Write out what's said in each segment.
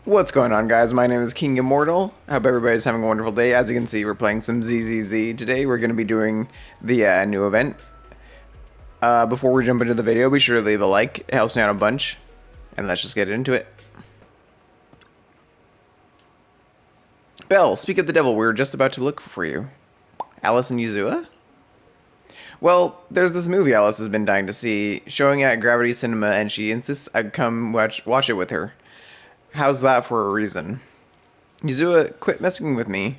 What's going on, guys? My name is King Immortal. I hope everybody's having a wonderful day. As you can see, we're playing some ZZZ. Today, we're going to be doing the new event. Before we jump into the video, be sure to leave a like. It helps me out a bunch. And let's just get into it. Belle, speak of the devil. We were just about to look for you. Alice and Yuzua? Well, there's this movie Alice has been dying to see, showing at Gravity Cinema, and she insists I come watch it with her. How's that for a reason? Yuzua, quit messing with me.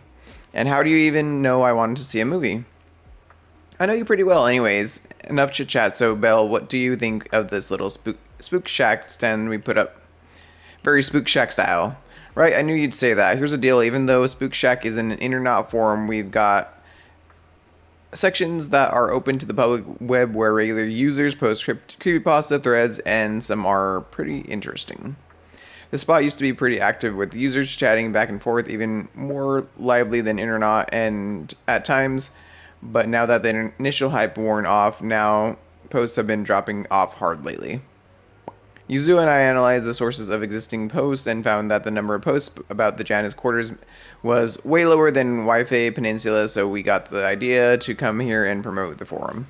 And how do you even know I wanted to see a movie? I know you pretty well anyways. Enough chit chat. So Belle, what do you think of this little spook shack stand we put up? Very Spook Shack style. Right, I knew you'd say that. Here's the deal, even though Spook Shack is an internet forum, we've got sections that are open to the public web where regular users post creepypasta threads, and some are pretty interesting. The spot used to be pretty active with users chatting back and forth, even more lively than internet and at times, but now that the initial hype worn off, now posts have been dropping off hard lately. Yuzu and I analyzed the sources of existing posts and found that the number of posts about the Janus quarters was way lower than Wi-Fi Peninsula, so we got the idea to come here and promote the forum.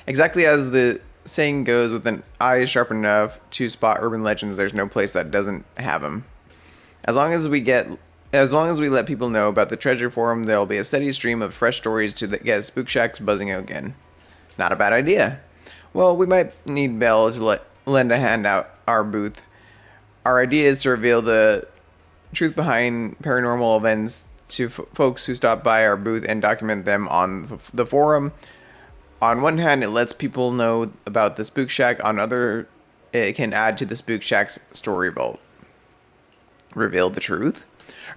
Exactly as the saying goes, with an eye sharp enough to spot urban legends, there's no place that doesn't have them. As long as we let people know about the treasure forum, there'll be a steady stream of fresh stories to get Spook Shacks buzzing again. Not a bad idea. Well, we might need Belle to lend a hand out our booth. Our idea is to reveal the truth behind paranormal events to folks who stop by our booth and document them on the forum. On one hand, it lets people know about the Spook Shack. On other, it can add to the Spook Shack's story vault. Reveal the truth?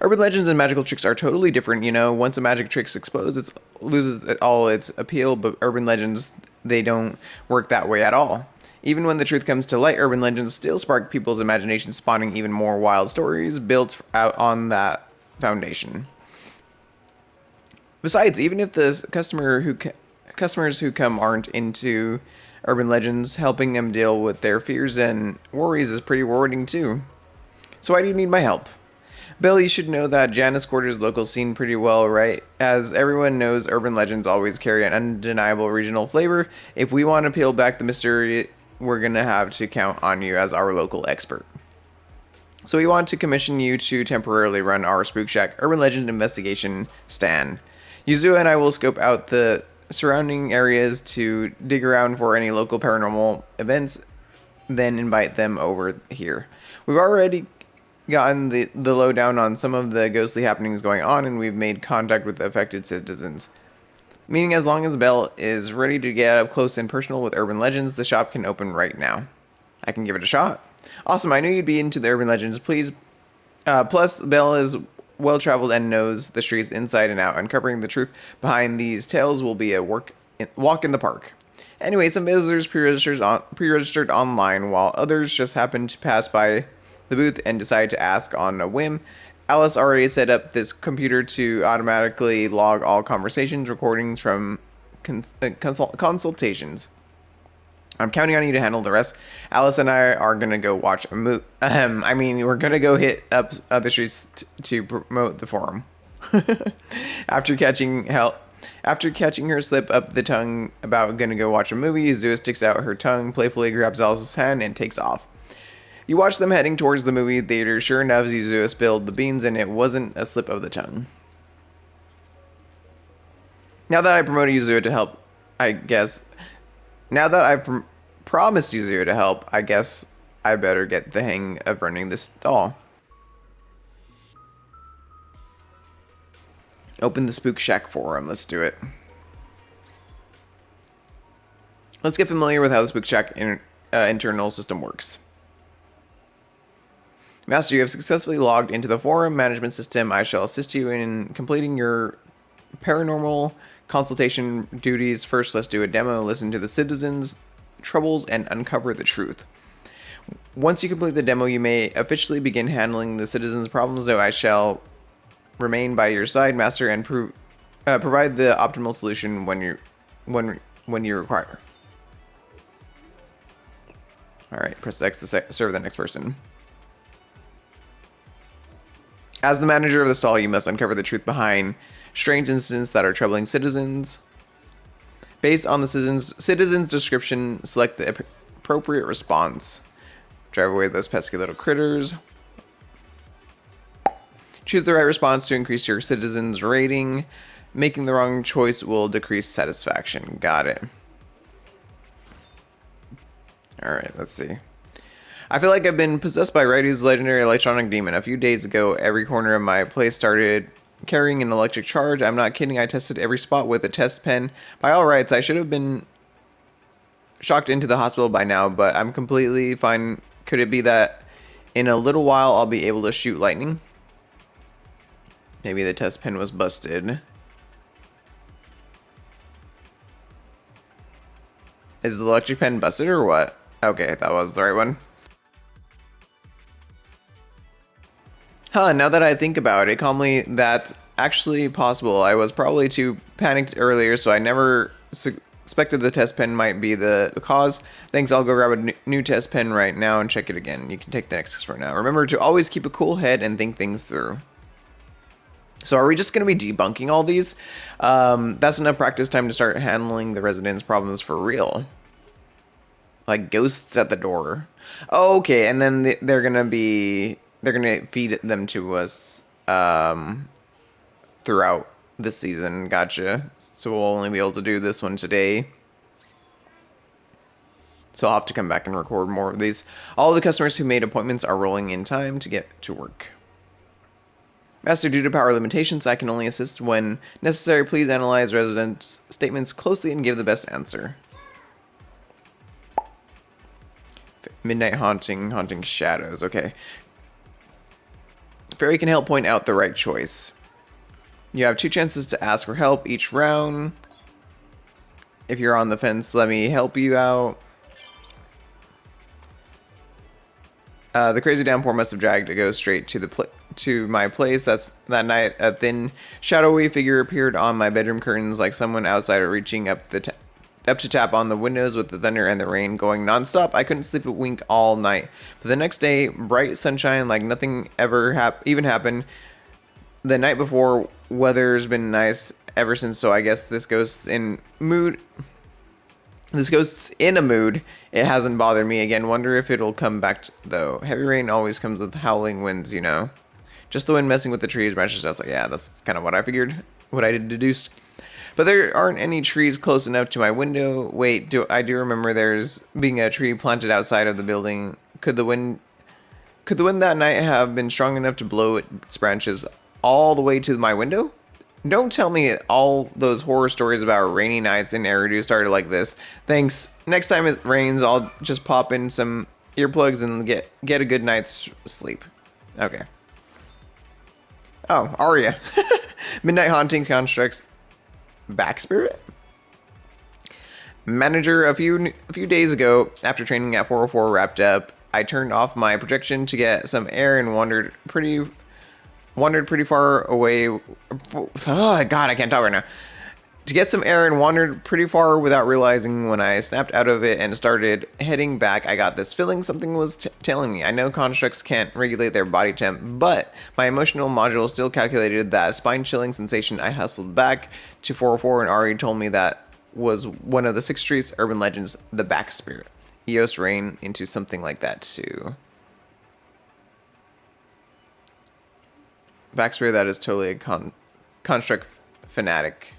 Urban legends and magical tricks are totally different, you know. Once a magic trick's exposed, it loses all its appeal, but urban legends, they don't work that way at all. Even when the truth comes to light, urban legends still spark people's imagination, spawning even more wild stories built out on that foundation. Besides, even if the customers who come aren't into urban legends, helping them deal with their fears and worries is pretty rewarding too. So why do you need my help? Bill, you should know that Janus Quarter's local scene pretty well, right? As everyone knows, urban legends always carry an undeniable regional flavor. If we want to peel back the mystery, we're going to have to count on you as our local expert. So we want to commission you to temporarily run our Spook Shack Urban Legend Investigation stand. Yuzua and I will scope out the surrounding areas to dig around for any local paranormal events, then invite them over here. We've already gotten the lowdown on some of the ghostly happenings going on, and we've made contact with the affected citizens. Meaning as long as Belle is ready to get up close and personal with urban legends, the shop can open right now. I can give it a shot. Awesome, I knew you'd be into the urban legends. Please. Plus, Belle is well-traveled and knows the streets inside and out. Uncovering the truth behind these tales will be a walk in the park. Anyway, some visitors pre-registered online, while others just happened to pass by the booth and decided to ask on a whim. Alice already set up this computer to automatically log all conversations, recordings from consultations. I'm counting on you to handle the rest. Alice and I are gonna go watch a movie. We're gonna go hit up other streets to promote the forum. After catching her slip up the tongue about gonna go watch a movie, Zua sticks out her tongue, playfully grabs Alice's hand, and takes off. You watch them heading towards the movie theater. Sure enough, Zua spilled the beans, and it wasn't a slip of the tongue. Now that I promoted Yuzua to help, I guess... Now that I promised Yuzua to help, I guess I better get the hang of running this stall. Open the Spook Shack forum. Let's do it. Let's get familiar with how the Spook Shack internal system works. Master, you have successfully logged into the forum management system. I shall assist you in completing your paranormal consultation duties. First, let's do a demo, listen to the citizens' troubles, and uncover the truth. Once you complete the demo, you may officially begin handling the citizens' problems, though I shall remain by your side, Master, and provide the optimal solution when you require. Alright, press X to serve the next person. As the manager of the stall, you must uncover the truth behind strange incidents that are troubling citizens. Based on the citizen's description, select the appropriate response. Drive away those pesky little critters. Choose the right response to increase your citizen's rating. Making the wrong choice will decrease satisfaction. Got it. Alright, let's see. I feel like I've been possessed by Raidu's legendary electronic demon. A few days ago, every corner of my place started carrying an electric charge. I'm not kidding. I tested every spot with a test pen. By all rights, I should have been shocked into the hospital by now, but I'm completely fine. Could it be that in a little while I'll be able to shoot lightning? Maybe the test pen was busted. Is the electric pen busted or what? Okay, that was the right one. Huh, now that I think about it calmly, that's actually possible. I was probably too panicked earlier, so I never suspected the test pen might be the cause. Thanks, I'll go grab a new test pen right now and check it again. You can take the next for now. Remember to always keep a cool head and think things through. So are we just going to be debunking all these? That's enough practice time to start handling the residents' problems for real. Like ghosts at the door. Okay, and then they're gonna feed them to us throughout the season. Gotcha. So we'll only be able to do this one today. So I'll have to come back and record more of these. All the customers who made appointments are rolling in time to get to work. Master, due to power limitations, I can only assist when necessary. Please analyze residents' statements closely and give the best answer. Midnight haunting shadows. Okay. Fairy can help point out the right choice. You have 2 chances to ask for help each round. If you're on the fence, let me help you out. The crazy downpour must have dragged a ghost straight to my place. That night, a thin, shadowy figure appeared on my bedroom curtains like someone outsider reaching up to tap on the windows with the thunder and the rain going nonstop. I couldn't sleep a wink all night. But the next day, bright sunshine like nothing ever even happened. The night before, weather's been nice ever since, so I guess this ghost's in mood. This ghost's in a mood. It hasn't bothered me again. Wonder if it'll come back though. Heavy rain always comes with howling winds, you know. Just the wind messing with the trees, branches. I was like, yeah, that's kind of what I figured. What I deduced. But there aren't any trees close enough to my window. Wait, I do remember there's being a tree planted outside of the building. Could the wind that night have been strong enough to blow its branches all the way to my window? Don't tell me all those horror stories about rainy nights in Eridu started like this. Thanks. Next time it rains, I'll just pop in some earplugs and get a good night's sleep. Okay. Oh, Arya. Midnight haunting constructs back spirit. Manager, a few days ago, after training at 404 wrapped up, I turned off my projection to get some air and wandered pretty far away. Oh God, I can't talk right now. To get some air and wandered pretty far without realizing. When I snapped out of it and started heading back, I got this feeling something was telling me. I know constructs can't regulate their body temp, but my emotional module still calculated that spine-chilling sensation. I hustled back to 404 and Ari told me that was one of the 6th Street's urban legends, the back spirit. Eos ran into something like that too. Back spirit, that is totally a construct fanatic.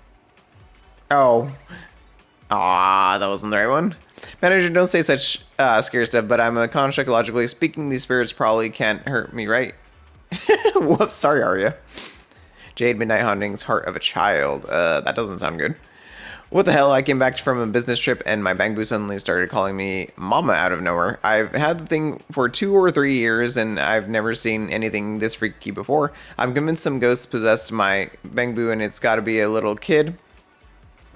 Oh. Ah, that wasn't the right one. Manager, don't say such scary stuff, but I'm a construct. Logically speaking, these spirits probably can't hurt me, right? Whoops, sorry, Arya. Jade Midnight Haunting's Heart of a Child. That doesn't sound good. What the hell? I came back from a business trip and my Bangbu suddenly started calling me Mama out of nowhere. I've had the thing for 2 or 3 years and I've never seen anything this freaky before. I'm convinced some ghosts possessed my Bangbu and it's gotta be a little kid.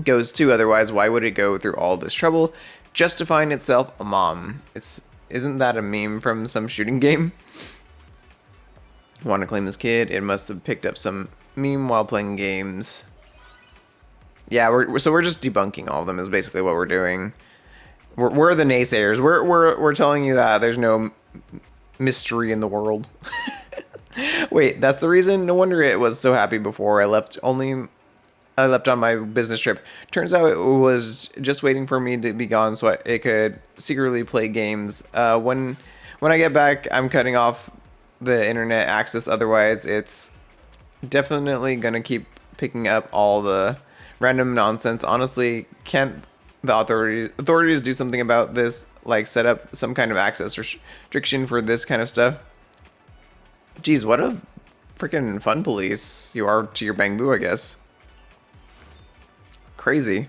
Goes too, otherwise why would it go through all this trouble just to find itself a mom? Isn't that a meme from some shooting game? Want to claim this kid? It must have picked up some meme while playing games. Yeah, we're just debunking all of them is basically what we're doing. We're the naysayers. We're telling you that there's no mystery in the world. Wait, that's the reason? No wonder it was so happy before I left on my business trip. Turns out it was just waiting for me to be gone so it could secretly play games. When I get back, I'm cutting off the internet access. Otherwise, it's definitely gonna keep picking up all the random nonsense. Honestly, can't the authorities do something about this? Like set up some kind of access restriction for this kind of stuff? Geez, what a freaking fun police you are to your Bangbu, I guess. Crazy.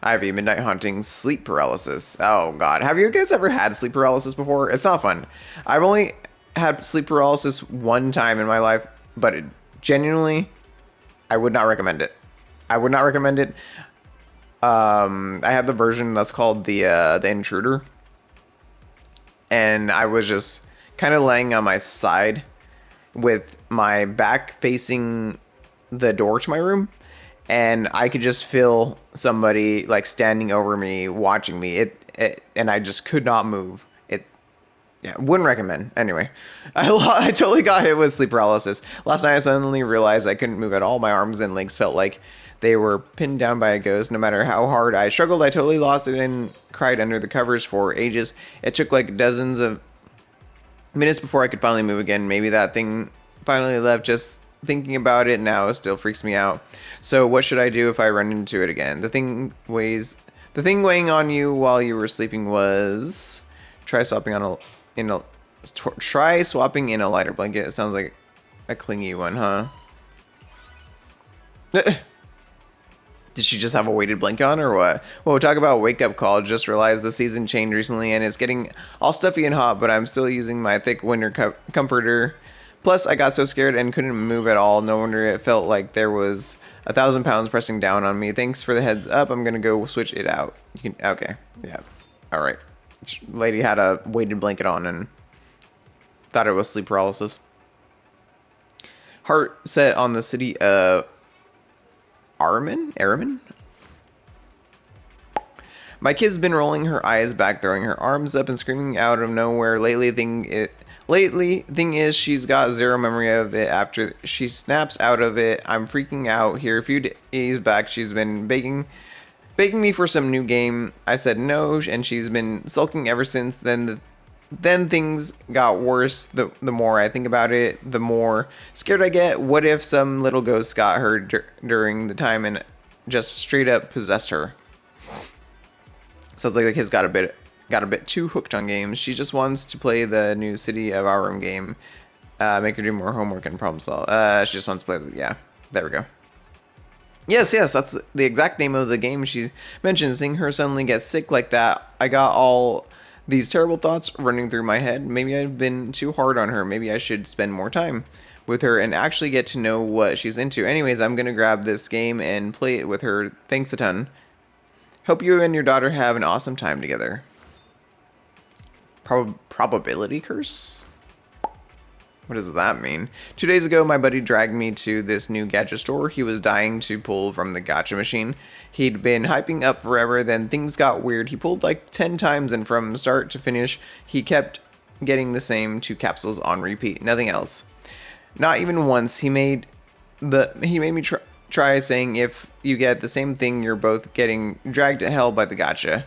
Ivy, midnight haunting, sleep paralysis. Oh god. Have you guys ever had sleep paralysis before? It's not fun. I've only had sleep paralysis one time in my life, but genuinely, I would not recommend it. I would not recommend it. I have the version that's called the intruder, and I was just kind of laying on my side with my back facing the door to my room, and I could just feel somebody like standing over me, watching me. And I just could not move. Yeah, wouldn't recommend. Anyway, I totally got hit with sleep paralysis. Last night I suddenly realized I couldn't move at all. My arms and legs felt like they were pinned down by a ghost. No matter how hard I struggled, I totally lost it and cried under the covers for ages. It took like dozens of minutes before I could finally move again. Maybe that thing finally left. Just thinking about it now still freaks me out. So what should I do if I run into it again? The thing weighing on you while you were sleeping was try swapping on a in a try swapping in a lighter blanket. It sounds like a clingy one, huh? Did she just have a weighted blanket on or what? Well, talk about wake up call. Just realized the season changed recently and it's getting all stuffy and hot, but I'm still using my thick winter comforter. Plus, I got so scared and couldn't move at all. No wonder it felt like there was 1,000 pounds pressing down on me. Thanks for the heads up. I'm gonna go switch it out. Okay, yeah, all right. Lady had a weighted blanket on and thought it was sleep paralysis. Heart set on the city of Araman? My kid's been rolling her eyes back, throwing her arms up and screaming out of nowhere. Thing is, she's got zero memory of it after she snaps out of it. I'm freaking out here. A few days back, she's been begging me for some new game. I said no, and she's been sulking ever since then. Then things got worse. The more I think about it, the more scared I get. What if some little ghost got her during the time and just straight up possessed her? Sounds like the kid's got a bit too hooked on games. She just wants to play the new City of Our Room game. Make her do more homework and problem solve. She just wants to play. Yeah, there we go. Yes, that's the exact name of the game she mentioned. Seeing her suddenly get sick like that, I got all these terrible thoughts running through my head. Maybe I've been too hard on her. Maybe I should spend more time with her and actually get to know what she's into. Anyways, I'm gonna grab this game and play it with her. Thanks a ton. Hope you and your daughter have an awesome time together. Probability curse? What does that mean? 2 days ago, my buddy dragged me to this new gadget store. He was dying to pull from the gacha machine. He'd been hyping up forever, then things got weird. He pulled like 10 times, and from start to finish, he kept getting the same 2 capsules on repeat. Nothing else. Not even once. He made me try saying if you get the same thing, you're both getting dragged to hell by the gacha.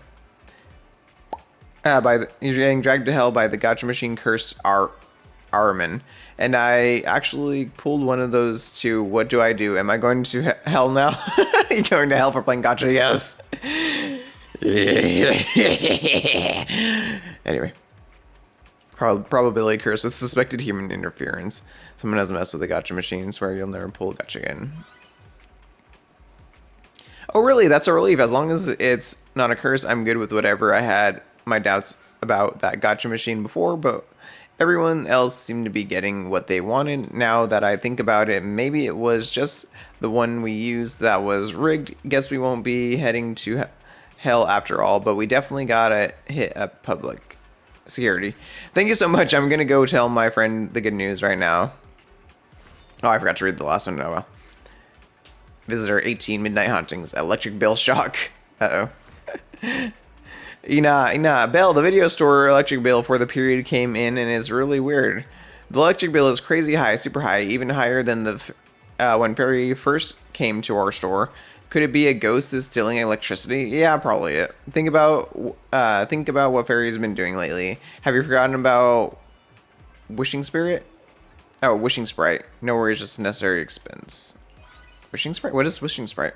You're getting dragged to hell by the gacha machine curse Araman. And I actually pulled one of those too. What do I do? Am I going to hell now? You going to hell for playing gacha? Yes. Anyway. Probability curse with suspected human interference. Someone has messed with the gacha machine. Swear you'll never pull a gacha again. Oh, really? That's a relief. As long as it's not a curse, I'm good with whatever. I had my doubts about that gacha machine before, but everyone else seemed to be getting what they wanted. Now that I think about it, maybe it was just the one we used that was rigged. Guess we won't be heading to hell after all, but we definitely gotta hit up public security. Thank you so much. I'm gonna go tell my friend the good news right now. Oh, I forgot to read the last one. Oh well. Visitor 18, Midnight Hauntings, Electric Bill Shock. Uh-oh. Bell, the video store electric bill for the period came in and it's really weird. The electric bill is crazy high, super high, even higher than the when Fairy first came to our store. Could it be a ghost that's stealing electricity? Yeah, probably it. Think about what Fairy's been doing lately. Have you forgotten about Wishing Spirit? Oh, Wishing Sprite. No worries, just necessary expense. Wishing Sprite? What is Wishing Sprite?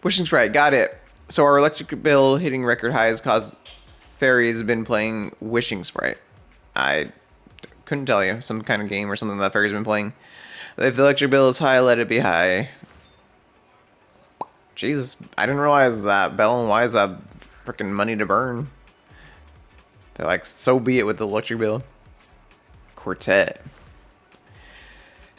Wishing Sprite, got it. So our electric bill hitting record highs caused Fairy's been playing Wishing Sprite. I couldn't tell you. Some kind of game or something that Fairy's been playing. If the electric bill is high, let it be high. Jesus, I didn't realize that. Bell and Wise have freaking money to burn. They're like, so be it with the electric bill. Quartet.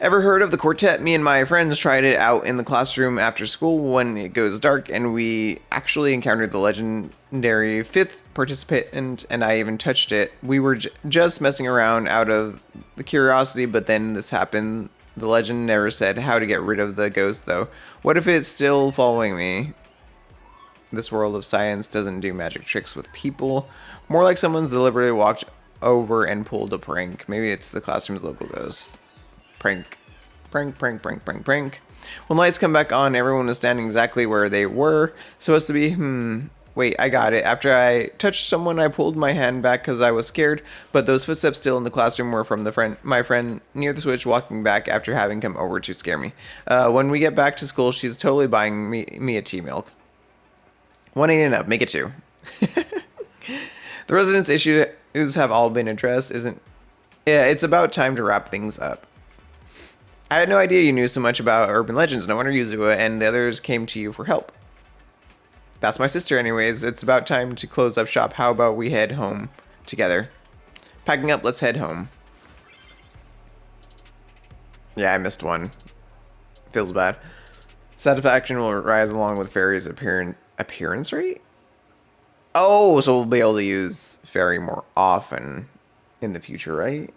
Ever heard of the quartet? Me and my friends tried it out in the classroom after school when it goes dark, and we actually encountered the legendary fifth participant, and I even touched it. We were just messing around out of the curiosity, but then this happened. The legend never said how to get rid of the ghost, though. What if it's still following me? This world of science doesn't do magic tricks with people. More like someone's deliberately walked over and pulled a prank. Maybe it's the classroom's local ghost. Prank. Prank, prank, prank, prank, prank. When lights come back on, everyone is standing exactly where they were supposed to be. Wait, I got it. After I touched someone, I pulled my hand back because I was scared, but those footsteps still in the classroom were from my friend near the switch walking back after having come over to scare me. When we get back to school, she's totally buying me a tea milk. 1 ain't enough. Make it 2. The residents' issues have all been addressed, isn't... Yeah, it's about time to wrap things up. I had no idea you knew so much about urban legends. No wonder Yuzua and the others came to you for help. That's my sister anyways. It's about time to close up shop. How about we head home together? Packing up, let's head home. Yeah, I missed one. Feels bad. Satisfaction will rise along with Fairy's appearance rate? Oh, so we'll be able to use Fairy more often in the future, right?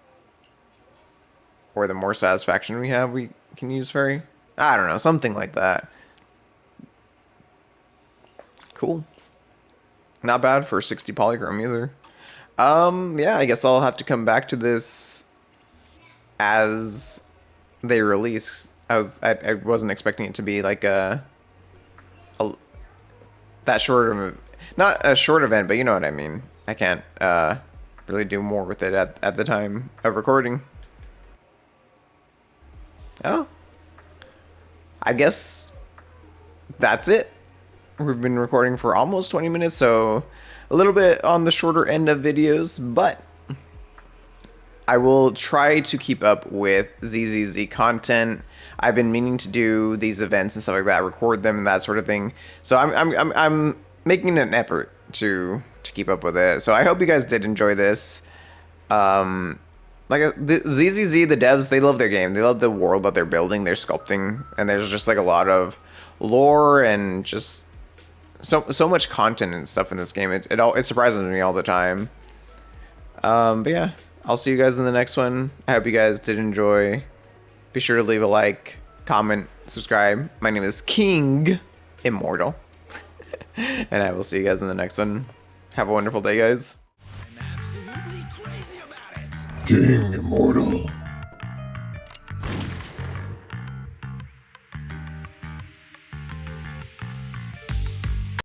Or the more satisfaction we have, we can use Fairy? I don't know, something like that. Cool. Not bad for 60 polychrome either. Yeah, I guess I'll have to come back to this as they release. I wasn't expecting it to be like a that short of a, not a short event, but you know what I mean. I can't really do more with it at the time of recording. Oh, I guess that's it. We've been recording for almost 20 minutes, so a little bit on the shorter end of videos, but I will try to keep up with ZZZ content. I've been meaning to do these events and stuff like that, record them and that sort of thing. So I'm making an effort to keep up with it. So I hope you guys did enjoy this. Like the ZZZ, the devs, they love their game. They love the world that they're building, they're sculpting, and there's just like a lot of lore and just so much content and stuff in this game. It surprises me all the time. But yeah, I'll see you guys in the next one. I hope you guys did enjoy. Be sure to leave a like, comment, subscribe. My name is King Immortal, and I will see you guys in the next one. Have a wonderful day, guys. I'm absolutely crazy about it. King Immortal.